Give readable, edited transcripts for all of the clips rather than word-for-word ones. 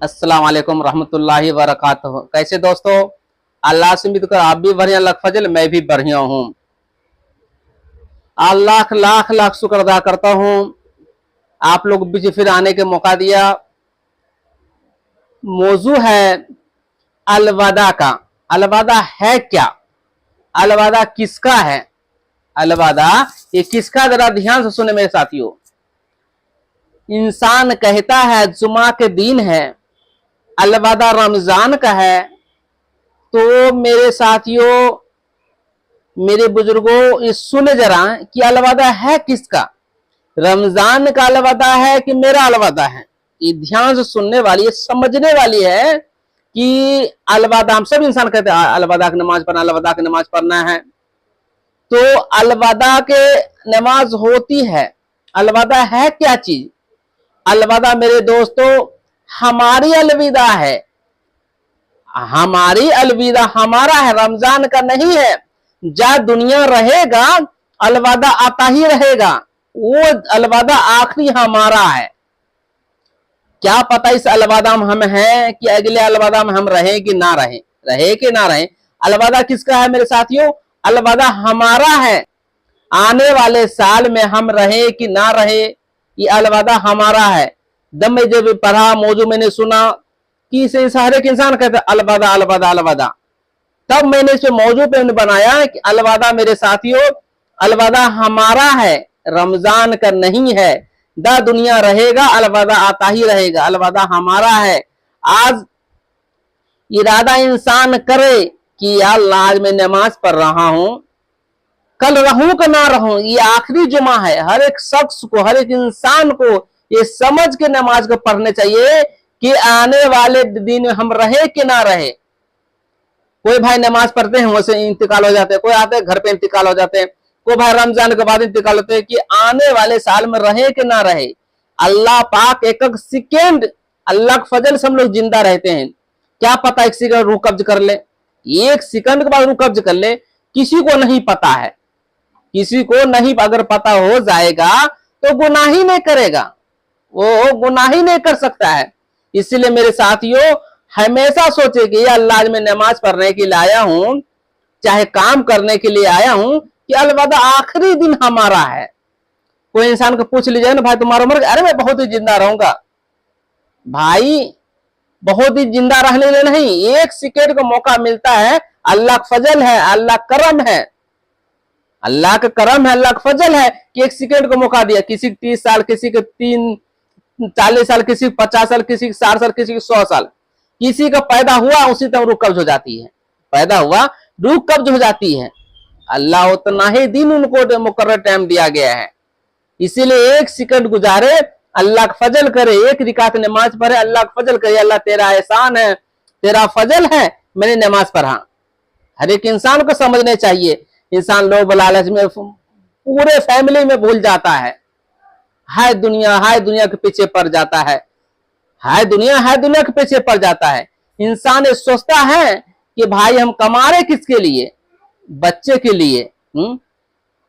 अस्सलाम वालेकुम रहमतुल्लाहि व बरकातहू। कैसे दोस्तों, अल्लाह से उम्मीद कर आप भी बढ़िया, लक फजल मैं भी बढ़िया हूँ। अल्लाह लाख लाख शुक्र अदा करता हूँ आप लोग बीच फिर आने के मौका दिया। मौजू है अलविदा का। अलविदा है क्या? अलविदा किसका है? अलविदा ये किसका, जरा ध्यान से सुने मेरे साथियों। इंसान कहता है जुमा के दिन है, अलविदा रमजान का है। तो मेरे साथियों, मेरे बुजुर्गों, ये सुने जरा कि अलविदा है किसका। रमजान का अलविदा है कि मेरा अलविदा है? ये ध्यान से सुनने वाली है, समझने वाली है कि अलविदा हम सब इंसान कहते हैं अलविदा की नमाज पढ़ना, अलविदा की नमाज पढ़ना है। तो अलविदा के नमाज होती है। अलविदा है क्या चीज? अलविदा मेरे दोस्तों हमारी अलविदा है। हमारी अलविदा हमारा है, रमजान का नहीं है। जा दुनिया रहेगा अलविदा आता ही रहेगा। वो अलविदा आखिरी हमारा है। क्या पता इस अलविदा में हम हैं कि अगले अलविदा में हम रहे कि ना रहे, रहे कि ना रहे। अलविदा किसका है मेरे साथियों? अलविदा हमारा है। आने वाले साल में हम रहे कि ना रहे, ये अलविदा हमारा है। दम में जब पढ़ा, मौजू मैंने सुना कि इसे हर एक इंसान कहता है अलविदा अलविदा अलविदा, तब मैंने इस मौजू पे बनाया कि अलविदा मेरे साथियों, अलविदा हमारा है, रमजान का नहीं है। दा दुनिया रहेगा अलविदा आता ही रहेगा, अलविदा हमारा है। आज इरादा इंसान करे कि यार आज मैं नमाज पढ़ रहा हूं, कल रहूं कि ना रहूं, ये आखिरी जुमा है। हर एक शख्स को, हर एक इंसान को ये समझ के नमाज को पढ़ने चाहिए कि आने वाले दिन हम रहे कि ना रहे। कोई भाई नमाज पढ़ते हैं वैसे इंतकाल हो जाते हैं, कोई आते हैं घर पे इंतकाल हो जाते हैं, कोई भाई रमजान के बाद इंतकाल होते हैं। कि आने वाले साल में रहे कि ना रहे, अल्लाह पाक एक एक सेकेंड अल्लाह के फजल से हम लोग जिंदा रहते हैं। क्या पता एक सेकंड रूह कब्ज कर ले, एक सेकंड के बाद रूह कब्ज कर ले, किसी को नहीं पता है। किसी को नहीं, अगर पता हो जाएगा तो गुनाह ही नहीं करेगा, वो गुनाह ही नहीं कर सकता है। इसलिए मेरे साथियों हमेशा सोचे कि अल्लाह आज मैं नमाज पढ़ने के लिए आया हूं, चाहे काम करने के लिए आया हूं, कि अलविदा आखिरी दिन हमारा है। कोई इंसान को पूछ लीजिए ना, भाई तुम्हारा उम्र, अरे मैं बहुत ही जिंदा रहूंगा। भाई बहुत ही जिंदा रहने में नहीं, एक सेकेंड का मौका मिलता है। अल्लाह का फजल है, अल्लाह करम है, अल्लाह का करम है, अल्लाह का फजल है कि एक सेकेंड का मौका दिया। किसी को 30 साल, किसी को 40 साल, किसी को 50 साल, किसी को 60 साल, किसी को 100 साल। किसी का पैदा हुआ उसी तरह रूह कब्ज हो जाती है, पैदा हुआ रूह कब्ज हो जाती है। अल्लाह उतना ही दिन उनको मुकर्रर टाइम दिया गया है। इसीलिए एक सेकंड गुजारे, अल्लाह का फजल करे, एक रिकात नमाज पढ़े, अल्लाह का फजल करे, अल्लाह तेरा एहसान है, तेरा फजल है, मैंने नमाज पढ़ा। हर एक इंसान को समझने चाहिए। इंसान लोग लालच में पूरे फैमिली में भूल जाता है, हाय दुनिया के पीछे पड़ जाता है, हाय दुनिया के पीछे पड़ जाता है। इंसान ये सोचता है कि भाई हम कमा रहे किसके लिए? बच्चे के लिए।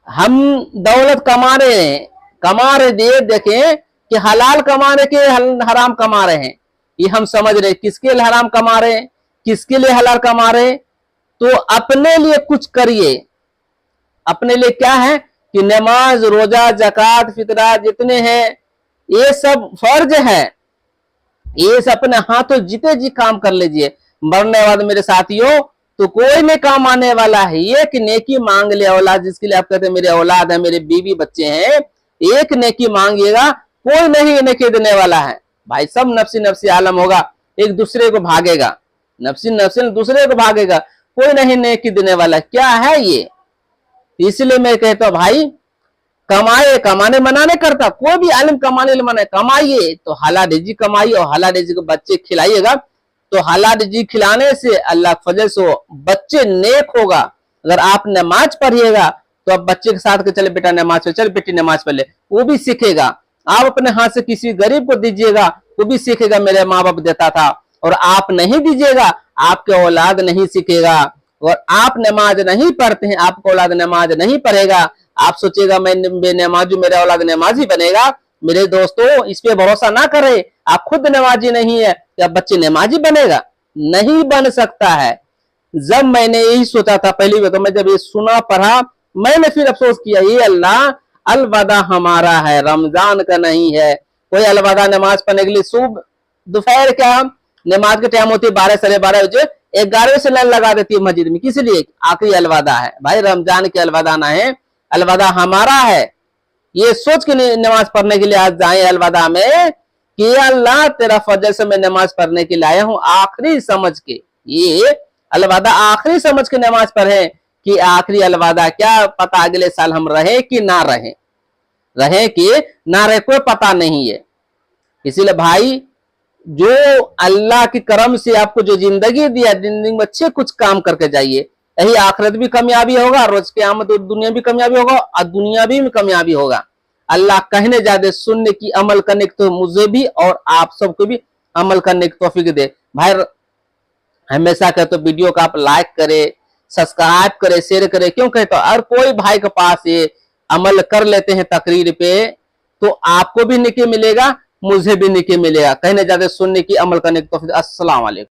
हम दौलत कमा रहे दिए, देखें कि हलाल कमा रहे के हराम कमा रहे हैं, ये हम समझ रहे किसके लिए हराम कमा रहे हैं, किसके लिए हलाल कमा रहे। तो अपने लिए कुछ करिए। अपने लिए क्या है कि नमाज, रोजा, जकात, फितरा जितने हैं ये सब फर्ज है, ये सब अपने हाथों जीते जी काम कर लीजिए। मरने के बाद मेरे साथियों तो कोई नहीं काम आने वाला है। एक नेकी मांग ले औलाद, जिसके लिए आप कहते हैं मेरे औलाद है, मेरे बीवी बच्चे हैं, एक नेकी मांगिएगा, कोई नहीं नेकी देने वाला है। भाई सब नफसी नफसी आलम होगा, एक दूसरे को भागेगा, नफसी नफसी दूसरे को भागेगा, कोई नहीं नेकी देने वाला। क्या है ये? इसलिए मैं कहता हूं भाई कमाए, कमाने मना नहीं करता, कोई भी आलिम कमाने मना, कमाइए तो हलाल रिज़्क़ कमाइए और हलाल रिज़्क़ को बच्चे खिलाइएगा। तो हलाल रिज़्क़ खिलाने से अल्लाह के फजल से बच्चे नेक होगा। अगर आप नमाज पढ़िएगा तो आप बच्चे के साथ के चले बेटा नमाज पढ़, चल बेटी नमाज पढ़ ले, वो भी सीखेगा। आप अपने हाथ से किसी गरीब को दीजिएगा, वो भी सीखेगा मेरे माँ बाप देता था। और आप नहीं दीजिएगा, आपके औलाद नहीं सीखेगा। और आप नमाज नहीं पढ़ते हैं, आपका औलाद नमाज नहीं पढ़ेगा, आप सोचेगा मैं बेनमाजू, मेरा औलाद नमाजी बनेगा, मेरे दोस्तों इस पे भरोसा ना करें। आप खुद नमाजी नहीं है, क्या बच्चे नमाजी बनेगा? नहीं बन सकता है। जब मैंने यही सोचा था पहली बार, तो मैं जब ये सुना पढ़ा, मैंने फिर अफसोस किया, ये अल्लाह अलविदा हमारा है, रमजान का नहीं है। कोई अलविदा नमाज पढ़ने के लिए सुबह दोपहर क्या नमाज के टाइम होती है 12 साढ़े 12 बजे, 11 से लाइन लगा देती है मस्जिद में, किस लिए? आखिरी अलविदा है भाई, रमजान के अलविदा ना है, अलविदा हमारा है। ये सोच के नमाज पढ़ने के लिए आज जाए अलविदा में कि अल्लाह तेरा फजल से मैं नमाज पढ़ने के लिए आया हूं, आखिरी समझ के। ये अलविदा आखिरी समझ के नमाज पढ़े कि आखिरी अलविदा, क्या पता अगले साल हम रहे कि ना रहे, रहे कि ना रहे कोई पता नहीं है। इसीलिए भाई जो अल्लाह के करम से आपको जो जिंदगी दिया, जिंदगी में अच्छे कुछ काम करके जाइए, यही आखिरत भी कामयाबी होगा, रोज क़यामत दुनिया भी कामयाबी होगा और दुनिया भी कामयाबी होगा। अल्लाह कहने ज्यादा सुनने की अमल करने की तो मुझे भी और आप सबको भी अमल करने की तौफीक दे। भाई हमेशा कहते तो वीडियो को आप लाइक करें, सब्सक्राइब करें, शेयर करें, क्यों कहते हर कोई भाई के पास ये अमल कर लेते हैं तकरीर पे, तो आपको भी नेकी मिलेगा, मुझे भी नेकी मिलेगा। कहने ज्यादा सुनने की अमल करने की तौफीक। अस्सलाम वालेकुम।